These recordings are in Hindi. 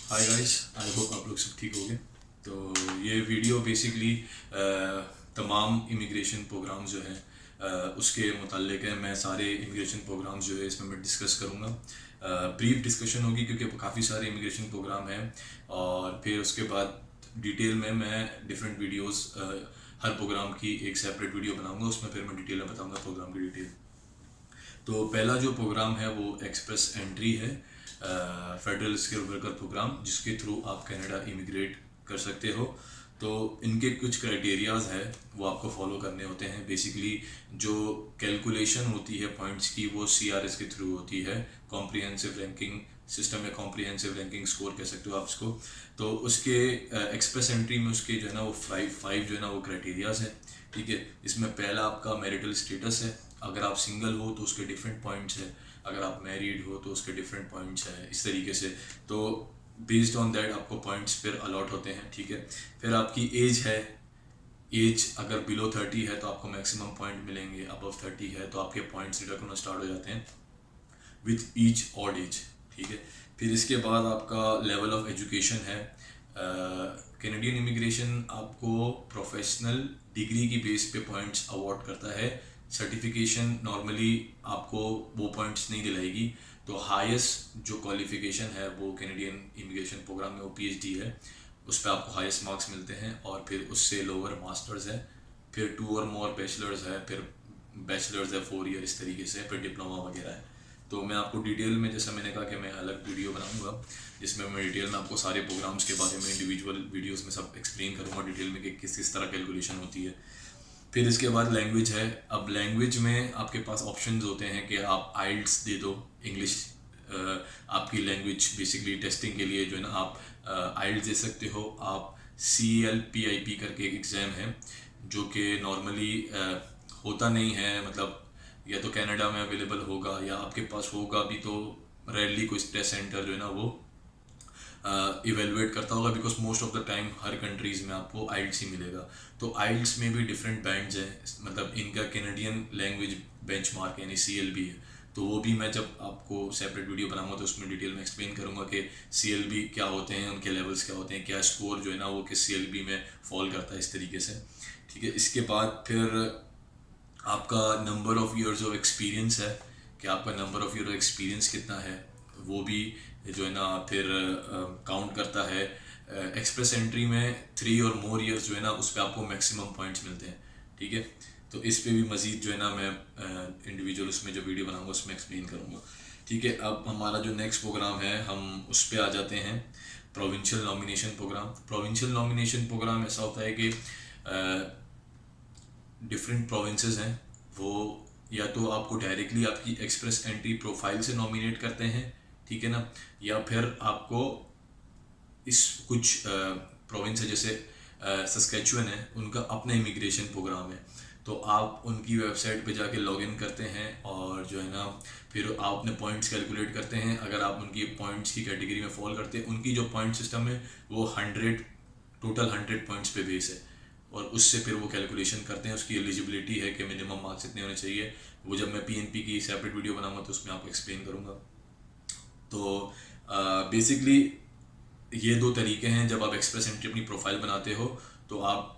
हाय गाइस, आई होप आप लोग सब ठीक होंगे। तो ये वीडियो बेसिकली तमाम इमिग्रेशन प्रोग्राम जो हैं उसके मुताल्लिक है। मैं सारे इमिग्रेशन प्रोग्राम जो है इसमें मैं डिस्कस करूँगा। ब्रीफ डिस्कशन होगी क्योंकि काफ़ी सारे इमिग्रेशन प्रोग्राम हैं, और फिर उसके बाद डिटेल में मैं डिफरेंट वीडियोस हर प्रोग्राम की एक सेपरेट वीडियो बनाऊंगा। उसमें फिर मैं डिटेल में बताऊंगा प्रोग्राम की डिटेल। तो पहला जो प्रोग्राम है वो एक्सप्रेस एंट्री है, फेडरल स्किल वर्कर प्रोग्राम, जिसके थ्रू आप कनाडा इमिग्रेट कर सकते हो। तो इनके कुछ क्राइटेरियाज है वो आपको फॉलो करने होते हैं। बेसिकली जो कैलकुलेशन होती है पॉइंट्स की वो CRS के थ्रू होती है, कॉम्प्रिहेंसिव रैंकिंग सिस्टम या कॉम्प्रिहेंसिव रैंकिंग स्कोर कह सकते हो आप इसको। तो उसके एक्सप्रेस एंट्री में उसके जो है ना वो फाइव जो है ना वो क्राइटेरियाज है। ठीक है, इसमें पहला आपका मैरिटल स्टेटस है। अगर आप सिंगल हो तो उसके डिफरेंट पॉइंट्स है, अगर आप मैरिड हो तो उसके डिफरेंट पॉइंट्स है, इस तरीके से। तो बेस्ड ऑन दैट आपको पॉइंट्स फिर अलॉट होते हैं। ठीक है, फिर आपकी एज है। एज अगर बिलो 30 है तो आपको मैक्सिमम पॉइंट मिलेंगे, अबव 30 है तो आपके पॉइंट्स रिडक्ट होना स्टार्ट हो जाते हैं विथ ईच ऑड एज। ठीक है, फिर इसके बाद आपका लेवल ऑफ एजुकेशन है। कैनेडियन इमिग्रेशन आपको प्रोफेशनल डिग्री की बेस पे पॉइंट्स अवार्ड करता है। सर्टिफिकेशन नॉर्मली आपको वो पॉइंट्स नहीं दिलाएगी। तो हाईएस्ट जो क्वालिफिकेशन है वो कैनेडियन इमिग्रेशन प्रोग्राम में वो PhD है, उस पर आपको हाईएस्ट मार्क्स मिलते हैं। और फिर उससे लोअर मास्टर्स है, फिर 2 और मोर बैचलर्स है, फिर बैचलर्स है 4 ईयर, इस तरीके से फिर डिप्लोमा वगैरह है। तो मैं आपको डिटेल में, जैसा मैंने कहा कि मैं अलग वीडियो बनाऊंगा जिसमें मैं डिटेल में आपको सारे प्रोग्राम्स के बारे में इंडिविजुअल वीडियोस में सब एक्सप्लेन करूंगा डिटेल में कि किस किस तरह कैलकुलेशन होती है। फिर इसके बाद लैंग्वेज है। अब लैंग्वेज में आपके पास ऑप्शंस होते हैं कि आप आइल्स दे दो, इंग्लिश आपकी लैंग्वेज बेसिकली टेस्टिंग के लिए जो है ना आप आइल्स दे सकते हो। आप CLPIP करके एक एग्ज़ाम है जो कि नॉर्मली होता नहीं है, मतलब या तो कनाडा में अवेलेबल होगा या आपके पास होगा भी तो रेयरली कोई टेस्ट सेंटर जो है ना वो इवेलुएट करता होगा, because most of the time her countries में आपको आइल्स ही मिलेगा। तो आइल्स में भी डिफरेंट बैंड्स हैं, मतलब इनका कैनेडियन लैंग्वेज बेंचमार्क यानी CLB है। तो वो भी मैं जब आपको सेपरेट वीडियो बनाऊंगा तो उसमें डिटेल में एक्सप्लेन करूंगा कि CLB क्या होते हैं, उनके लेवल्स क्या होते हैं, क्या स्कोर जो है ना वो किस CLB में फॉल करता है, इस तरीके से। ठीक है, इसके बाद फिर आपका number of years of experience है कि आपका number of year of experience कितना है, वो भी जो है ना फिर काउंट करता है। एक्सप्रेस एंट्री में 3 और मोर ईयर्स जो है ना उस पर आपको मैक्सिमम पॉइंट्स मिलते हैं। ठीक है, तो इस पे भी मज़ीद जो है ना मैं इंडिविजुअल उसमें जो वीडियो बनाऊंगा उसमें एक्सप्लेन करूँगा। ठीक है, अब हमारा जो नेक्स्ट प्रोग्राम है हम उस पर आ जाते हैं, provincial nomination programme. Provincial nomination programme ऐसा होता है कि डिफरेंट प्रोविंसेस हैं, वो या तो आपको डायरेक्टली आपकी एक्सप्रेस एंट्री प्रोफाइल से नॉमिनेट करते हैं, ठीक है ना, या फिर आपको इस कुछ प्रोविंस है जैसे सस्केचुअन है, उनका अपना इमिग्रेशन प्रोग्राम है। तो आप उनकी वेबसाइट पे जाके लॉगिन करते हैं और जो है ना फिर आप अपने पॉइंट्स कैलकुलेट करते हैं। अगर आप उनकी पॉइंट्स की कैटेगरी में फॉल करते हैं, उनकी जो पॉइंट सिस्टम है वो 100 पॉइंट्स पे बेस है, और उससे फिर वो कैलकुलेशन करते हैं। उसकी एलिजिबिलिटी है कि मिनिमम मार्क्स इतने होने चाहिए। वो जब मैं PNP की सेपरेट वीडियो बनाऊंगा तो उसमें आपको एक्सप्लेन करूँगा। तो बेसिकली ये दो तरीके हैं। जब आप एक्सप्रेस एंट्री अपनी प्रोफाइल बनाते हो तो आप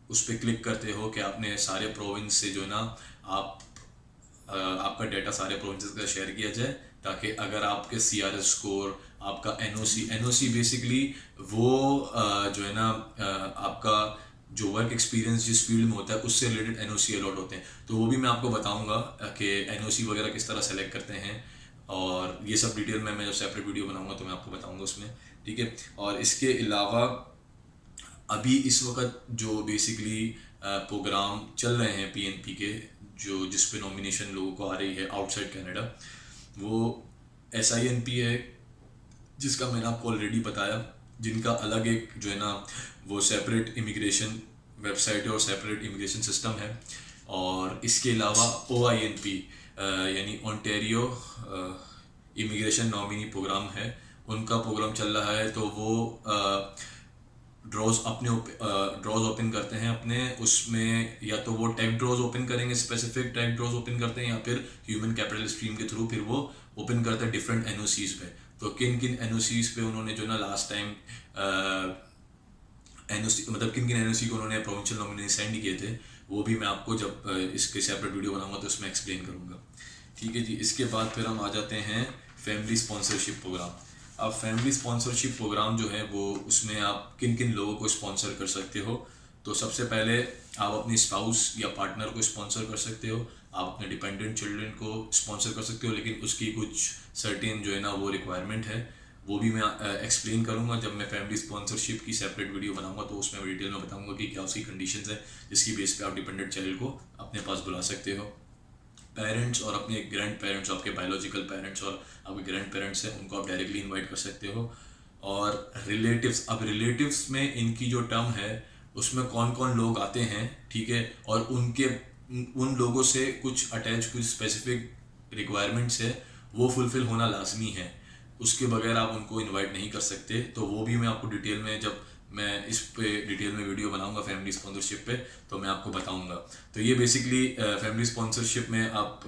उस पर क्लिक करते हो कि आपने सारे प्रोविंस से जो है ना आप आपका डाटा सारे प्रोविंसेस का शेयर किया जाए, ताकि अगर आपके CRS स्कोर, आपका NOC बेसिकली वो जो है ना आपका जो वर्क एक्सपीरियंस जिस फील्ड में होता है उससे रिलेटेड NOC अलॉट होते हैं। तो वो भी मैं आपको बताऊंगा कि NOC वगैरह किस तरह सेलेक्ट करते हैं, और ये सब डिटेल में मैं जब सेपरेट वीडियो बनाऊंगा तो मैं आपको बताऊंगा उसमें। ठीक है, और इसके अलावा अभी इस वक्त जो बेसिकली प्रोग्राम चल रहे हैं PNP के, जो जिस पे नॉमिनेशन लोगों को आ रही है आउटसाइड कनाडा, वो SINP है, जिसका मैंने आपको ऑलरेडी बताया, जिनका अलग एक जो है ना वो सेपरेट इमिग्रेशन वेबसाइट है और सेपरेट इमिग्रेशन सिस्टम है। और इसके अलावा OINP यानी ओंटारियो इमिग्रेशन नॉमिनी प्रोग्राम है, उनका प्रोग्राम चल रहा है। तो वो ड्रॉज ओपन करते हैं अपने उसमें, या तो वो टैग ड्रॉज ओपन करेंगे, स्पेसिफिक टैग ड्रॉज ओपन करते हैं, या फिर ह्यूमन कैपिटल स्ट्रीम के थ्रू फिर वो ओपन करते हैं डिफरेंट NOCs पे। तो किन किन NOCs पे उन्होंने जो ना लास्ट टाइम NOC मतलब किन किन NOC को उन्होंने प्रोविंशियल नॉमिनी सेंड किए थे, वो भी मैं आपको जब इसके सेपरेट वीडियो बनाऊंगा तो उसमें एक्सप्लेन करूंगा। ठीक है जी। इसके बाद फिर हम आ जाते हैं फैमिली स्पॉन्सरशिप प्रोग्राम। अब फैमिली स्पॉन्सरशिप प्रोग्राम जो है वो, उसमें आप किन किन लोगों को स्पॉन्सर कर सकते हो। तो सबसे पहले आप अपनी स्पाउस या पार्टनर को स्पॉन्सर कर सकते हो, आप अपने डिपेंडेंट चिल्ड्रन को स्पॉन्सर कर सकते हो, लेकिन उसकी कुछ सर्टेन जो है ना वो रिक्वायरमेंट है, वो भी मैं एक्सप्लेन करूंगा जब मैं फैमिली स्पॉन्सरशिप की सेपरेट वीडियो बनाऊंगा, तो उसमें डिटेल में बताऊंगा कि क्या उसकी कंडीशंस है जिसकी बेस पे आप डिपेंडेंट चाइल्ड को अपने पास बुला सकते हो। पेरेंट्स और अपने ग्रैंड पेरेंट्स, आपके बायोलॉजिकल पेरेंट्स और आपके ग्रैंड पेरेंट्स हैं, उनको आप डायरेक्टली इनवाइट कर सकते हो। और रिलेटिव्स, अब रिलेटिव्स में इनकी जो टर्म है उसमें कौन कौन लोग आते हैं, ठीक है, और उन लोगों से कुछ अटैच कुछ स्पेसिफिक रिक्वायरमेंट्स है, वो फुलफ़िल होना लाजमी है, उसके बगैर आप उनको इनवाइट नहीं कर सकते। तो वो भी मैं आपको डिटेल में, जब मैं इस पे डिटेल में वीडियो बनाऊंगा फैमिली स्पॉन्सरशिप पे, तो मैं आपको बताऊंगा। तो ये बेसिकली फैमिली स्पॉन्सरशिप में आप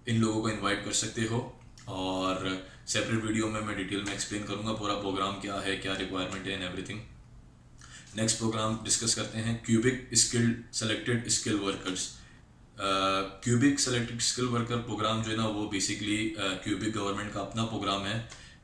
इन लोगों को इनवाइट कर सकते हो, और सेपरेट वीडियो में मैं डिटेल में एक्सप्लेन करूंगा पूरा प्रोग्राम क्या है, क्या रिक्वायरमेंट है and everything. Next programme discuss करते हैं Quebec skilled selected skill workers. Quebec selected skill worker programme जो है ना वो बेसिकली क्यूबिक गवर्नमेंट का अपना प्रोग्राम है।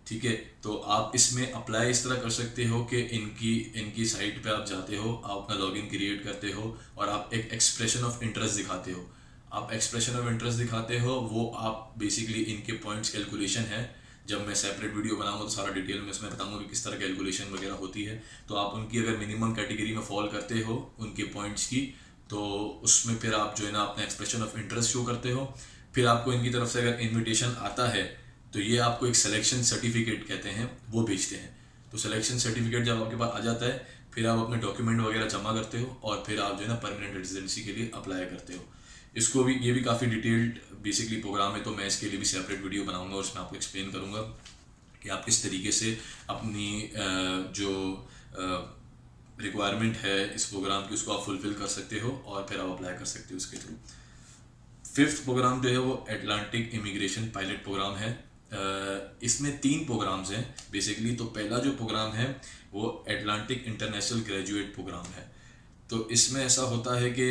ठीक है, तो आप इसमें अप्लाई इस तरह कर सकते हो कि इनकी साइट पे आप जाते हो, आप अपना लॉगिन क्रिएट करते हो और आप एक एक्सप्रेशन ऑफ इंटरेस्ट दिखाते हो। आप एक्सप्रेशन ऑफ इंटरेस्ट दिखाते हो, वो आप बेसिकली इनके पॉइंट्स कैलकुलेशन है, जब मैं सेपरेट वीडियो बनाऊंगा तो सारा डिटेल में इसमें बताऊंगा कि किस तरह कैलकुलेशन वगैरह होती है। तो आप उनकी अगर मिनिमम कैटेगरी में फॉल करते हो उनके पॉइंट्स की, तो उसमें फिर आप जो है ना अपना एक्सप्रेशन ऑफ इंटरेस्ट शो करते हो। फिर आपको इनकी तरफ से अगर इन्विटेशन आता है तो ये आपको एक सिलेक्शन सर्टिफिकेट कहते हैं, वो भेजते हैं। तो सिलेक्शन सर्टिफिकेट जब आपके पास आ जाता है, फिर आप अपने डॉक्यूमेंट वगैरह जमा करते हो और फिर आप जो है ना परमानेंट रेजिडेंसी के लिए अप्लाई करते हो। इसको भी, ये भी काफ़ी डिटेल्ड बेसिकली प्रोग्राम है, तो मैं इसके लिए भी सेपरेट वीडियो बनाऊंगा और उसमें आपको एक्सप्लेन करूंगा कि आप किस तरीके से अपनी जो रिक्वायरमेंट है इस प्रोग्राम की, उसको आप फुलफिल कर सकते हो और फिर आप अप्लाई कर सकते हो उसके थ्रू। फिफ्थ प्रोग्राम जो है वो एटलांटिक इमिग्रेशन पायलट प्रोग्राम है। इसमें 3 प्रोग्राम्स हैं बेसिकली। तो पहला जो प्रोग्राम है वो एटलांटिक इंटरनेशनल ग्रेजुएट प्रोग्राम है। तो इसमें ऐसा होता है कि,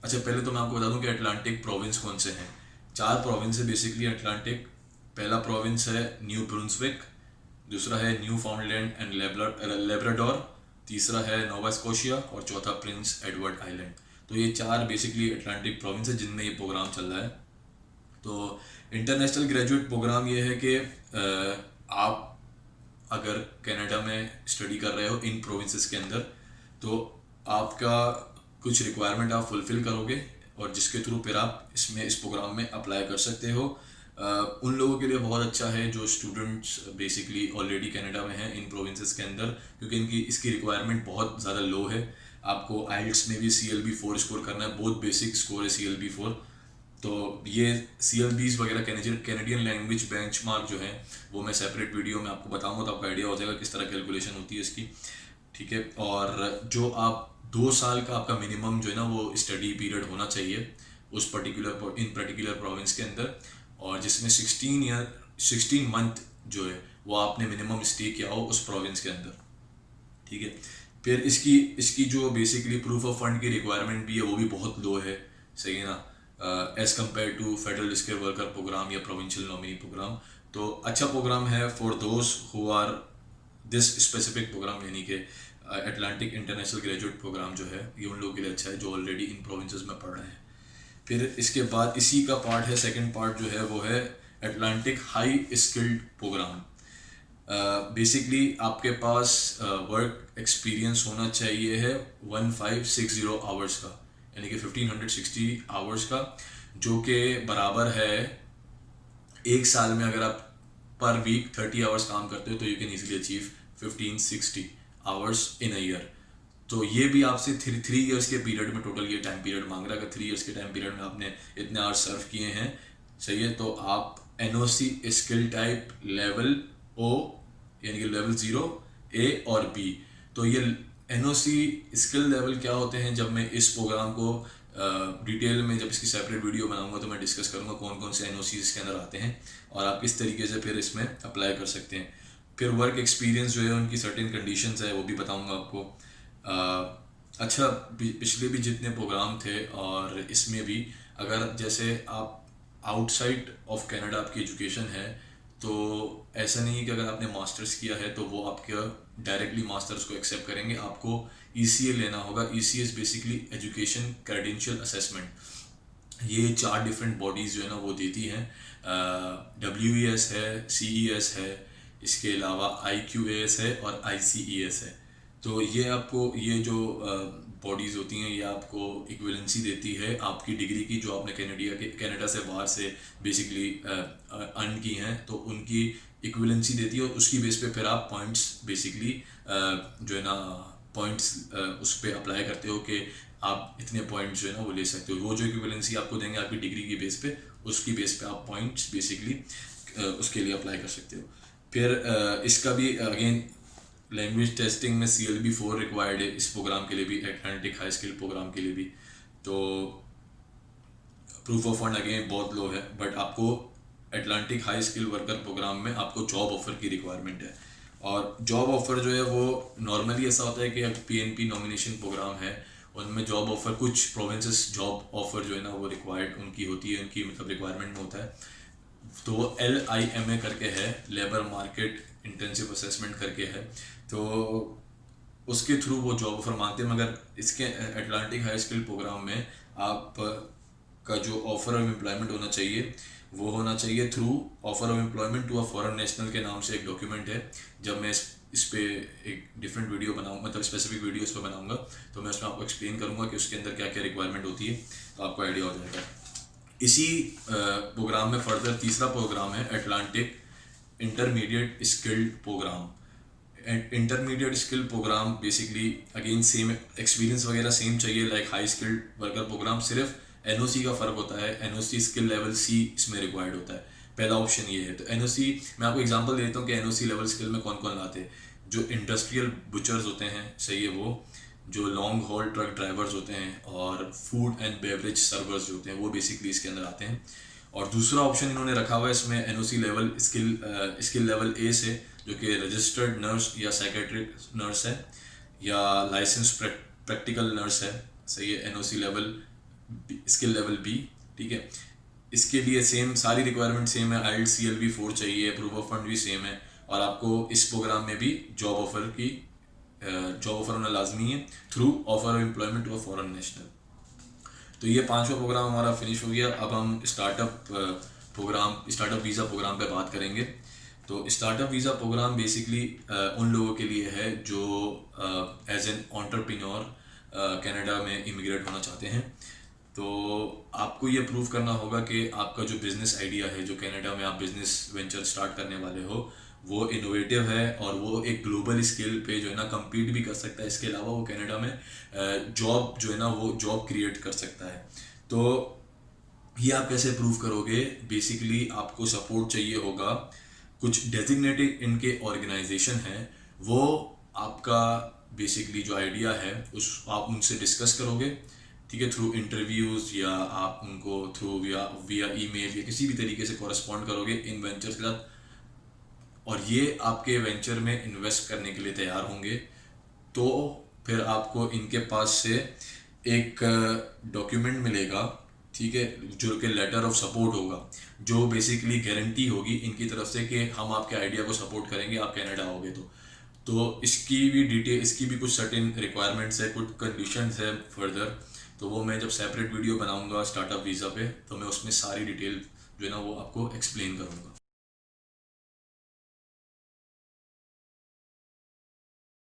अच्छा पहले तो मैं आपको बता दूं कि अटलांटिक प्रोविंस कौन से हैं। 4 प्रोविंस है बेसिकली अटलांटिक। पहला प्रोविंस है न्यू ब्रुंसविक, दूसरा है न्यू फाउंडलैंड एंड लेब्राडोर, तीसरा है नोवा स्कोशिया और चौथा प्रिंस एडवर्ड आइलैंड। तो ये 4 बेसिकली अटलांटिक प्रोविंस है जिनमें ये प्रोग्राम चल रहा है। तो इंटरनेशनल ग्रेजुएट प्रोग्राम ये है कि आप अगर कनाडा में स्टडी कर रहे हो इन प्रोविंसेस के अंदर, तो आपका कुछ रिक्वायरमेंट आप फुलफ़िल करोगे और जिसके थ्रू फिर आप इस प्रोग्राम में अप्लाई कर सकते हो। उन लोगों के लिए बहुत अच्छा है जो स्टूडेंट्स बेसिकली ऑलरेडी कनाडा में हैं इन प्रोविंसेस के अंदर, क्योंकि इसकी रिक्वायरमेंट बहुत ज़्यादा लो है। आपको आइल्स में भी CLB-4 स्कोर करना है, बहुत बेसिक स्कोर है CLB-4। तो ये CLBs वगैरह कैनेडियन लैंग्वेज बेंचमार्क जो है वो मैं सेपरेट वीडियो में आपको बताऊंगा, तो आपको आइडिया हो जाएगा किस तरह कैलकुलेशन होती है इसकी। ठीक है, और जो आप 2 साल का आपका मिनिमम जो है ना वो स्टडी पीरियड होना चाहिए उस पर्टिकुलर प्रोविंस के अंदर, और जिसमें 16 मंथ जो है वो आपने मिनिमम स्टे किया हो उस प्रोविंस के अंदर। ठीक है, फिर इसकी जो बेसिकली प्रूफ ऑफ फंड की रिक्वायरमेंट भी है वो भी बहुत लो है, सही है ना, as compare to federal skill worker programme या प्रोविंशियल नॉमिनी प्रोग्राम। तो अच्छा प्रोग्राम है for those who are this specific programme, यानी कि अटलांटिक इंटरनेशनल ग्रेजुएट प्रोग्राम जो है ये उन लोगों के लिए अच्छा है जो ऑलरेडी इन प्रोविंसेस में पढ़ रहे हैं। फिर इसके बाद इसी का पार्ट है, सेकंड पार्ट जो है वो है Atlantic high skilled programme. Basically आपके पास वर्क एक्सपीरियंस होना चाहिए है 1560 आवर्स का, यानी कि 1560 आवर्स का, जो कि बराबर है 1 साल में अगर आप पर वीक 30 आवर्स काम करते हो तो you can easily achieve 1560 hours in a year. तो ये भी आपसे 3 इयर्स के पीरियड में, टोटल ये टाइम पीरियड मांग रहा है कि 3 इयर्स के टाइम पीरियड में आपने इतने आवर्स सर्व किए हैं, सही है। तो आप NOC skill type level O यानी कि लेवल 0 A और B। तो ये NOC स्किल लेवल क्या होते हैं, जब मैं इस प्रोग्राम को डिटेल में जब इसकी सेपरेट वीडियो बनाऊंगा तो मैं डिस्कस करूंगा कौन कौन से एनओसी इसके अंदर आते हैं और आप किस तरीके से फिर इसमें अप्लाई कर सकते हैं। फिर वर्क एक्सपीरियंस जो है उनकी सर्टेन कंडीशंस है वो भी बताऊंगा आपको। अच्छा, पिछले भी जितने प्रोग्राम थे और इसमें भी अगर जैसे आप आउटसाइड ऑफ कनाडा आपकी एजुकेशन है तो ऐसा नहीं है कि अगर आपने मास्टर्स किया है तो वो आपके डायरेक्टली मास्टर्स को एक्सेप्ट करेंगे। आपको ECA लेना होगा। ECA is basically education credential assessment. ये 4 डिफरेंट बॉडीज़ जो है ना वो देती हैं। WES है, CES है, इसके अलावा IQAS है और ICES है। तो ये आपको ये जो बॉडीज़ होती हैं ये आपको इक्विवेलेंसी देती है आपकी डिग्री की जो आपने कनाडा से बाहर से बेसिकली अर्न की हैं, तो उनकी इक्विवेलेंसी देती है और उसकी बेस पे फिर आप पॉइंट्स बेसिकली जो है ना पॉइंट्स उस पर अप्लाई करते हो कि आप इतने पॉइंट्स जो है ना वो ले सकते हो। वो जो इक्विवेलेंसी आपको देंगे आपकी डिग्री की बेस पे, उसकी बेस पे आप पॉइंट्स बेसिकली उसके लिए अप्लाई कर सकते हो। फिर इसका भी अगेन लैंग्वेज टेस्टिंग में CLB-4 रिक्वायर्ड है इस प्रोग्राम के लिए भी, एटलांटिक हाई स्किल प्रोग्राम के लिए भी। तो प्रूफ ऑफ फंड अगेन बहुत लो है, बट आपको Atlantic high skill worker programme में आपको जॉब ऑफर की रिक्वायरमेंट है। और जॉब ऑफर जो है वो नॉर्मली ऐसा होता है कि PNP नॉमिनेशन प्रोग्राम है उनमें जॉब ऑफर कुछ प्रोविंसेस जॉब ऑफर जो है ना वो रिक्वायर्ड उनकी होती है, उनकी मतलब रिक्वायरमेंट में होता है। तो वो LIMA करके है, लेबर मार्केट इंटेंसिव असेसमेंट करके है, तो उसके थ्रू वो जॉब ऑफर मांगते हैं। मगर इसके एटलांटिक हाई स्किल प्रोग्राम में आप का जो ऑफर ऑफ एम्प्लॉयमेंट होना चाहिए वो होना चाहिए through offer of employment to a foreign national के नाम से एक डॉक्यूमेंट है। जब मैं इस पे एक डिफरेंट वीडियो बनाऊंगा, मतलब स्पेसिफिक वीडियो इस पर बनाऊंगा, तो मैं उसमें आपको एक्सप्लेन करूंगा कि उसके अंदर क्या क्या रिक्वायरमेंट होती है, तो आपको आइडिया हो जाएगा। इसी प्रोग्राम में फर्दर तीसरा प्रोग्राम है Atlantic intermediate skilled programme. Intermediate skill programme basically again same experience वगैरह सेम चाहिए like high skilled worker programme, सिर्फ NOC का फ़र्क होता है। NOC स्किल लेवल C इसमें रिक्वायर्ड होता है, पहला ऑप्शन ये है। तो NOC मैं आपको एग्जांपल देता हूँ कि NOC लेवल स्किल में कौन कौन लाते हैं। जो इंडस्ट्रियल बुचर्स होते हैं, सही है, वो जो लॉन्ग हॉल ट्रक ड्राइवर्स होते हैं और फूड एंड बेवरेज सर्वर्स जो होते हैं वो बेसिकली इसके अंदर आते हैं। और दूसरा ऑप्शन इन्होंने रखा हुआ है इसमें NOC level skill level A से, जो कि रजिस्टर्ड नर्स या साइकेट्रिक नर्स है या लाइसेंस प्रैक्टिकल नर्स है, सही है, NOC level skill level B, ठीक है। इसके लिए सेम सारी रिक्वायरमेंट सेम है, IELTS CLB-4 चाहिए, प्रूफ ऑफ फंड भी सेम है और आपको इस प्रोग्राम में भी जॉब ऑफर होना लाजमी है through offer of employment to a foreign national. तो ये 5वां प्रोग्राम हमारा फिनिश हो गया। अब हम स्टार्टअप वीज़ा प्रोग्राम पे बात करेंगे। तो स्टार्टअप वीज़ा प्रोग्राम बेसिकली उन लोगों के लिए है जो एज एन एंटरप्रेन्योर कनाडा में इमिग्रेट होना चाहते हैं। तो आपको ये प्रूव करना होगा कि आपका जो बिज़नेस आइडिया है, जो कनाडा में आप बिज़नेस वेंचर स्टार्ट करने वाले हो, वो इनोवेटिव है और वो एक ग्लोबल स्केल पे जो है ना कम्पीट भी कर सकता है। इसके अलावा वो कनाडा में जॉब जो है ना वो जॉब क्रिएट कर सकता है। तो ये आप कैसे प्रूव करोगे? बेसिकली आपको सपोर्ट चाहिए होगा, कुछ डेजिग्नेटेड इनके ऑर्गेनाइजेशन है, वो आपका बेसिकली जो आइडिया है उस आप उनसे डिस्कस करोगे, ठीक है, थ्रू इंटरव्यूज़ या आप उनको थ्रू विया ईमेल या किसी भी तरीके से कॉरेस्पॉन्ड करोगे इन वेंचर्स के साथ, और ये आपके वेंचर में इन्वेस्ट करने के लिए तैयार होंगे। तो फिर आपको इनके पास से एक डॉक्यूमेंट मिलेगा, ठीक है, जो कि लेटर ऑफ सपोर्ट होगा, जो बेसिकली गारंटी होगी इनकी तरफ से कि हम आपके आइडिया को सपोर्ट करेंगे आप कनाडा आओगे। तो इसकी भी डिटेल, इसकी भी कुछ सर्टेन रिक्वायरमेंट्स है, कुछ कंडीशंस है फर्दर। तो वो मैं जब सेपरेट वीडियो बनाऊंगा स्टार्टअप वीज़ा पे, तो मैं उसमें सारी डिटेल जो है ना वो आपको एक्सप्लेन करूंगा।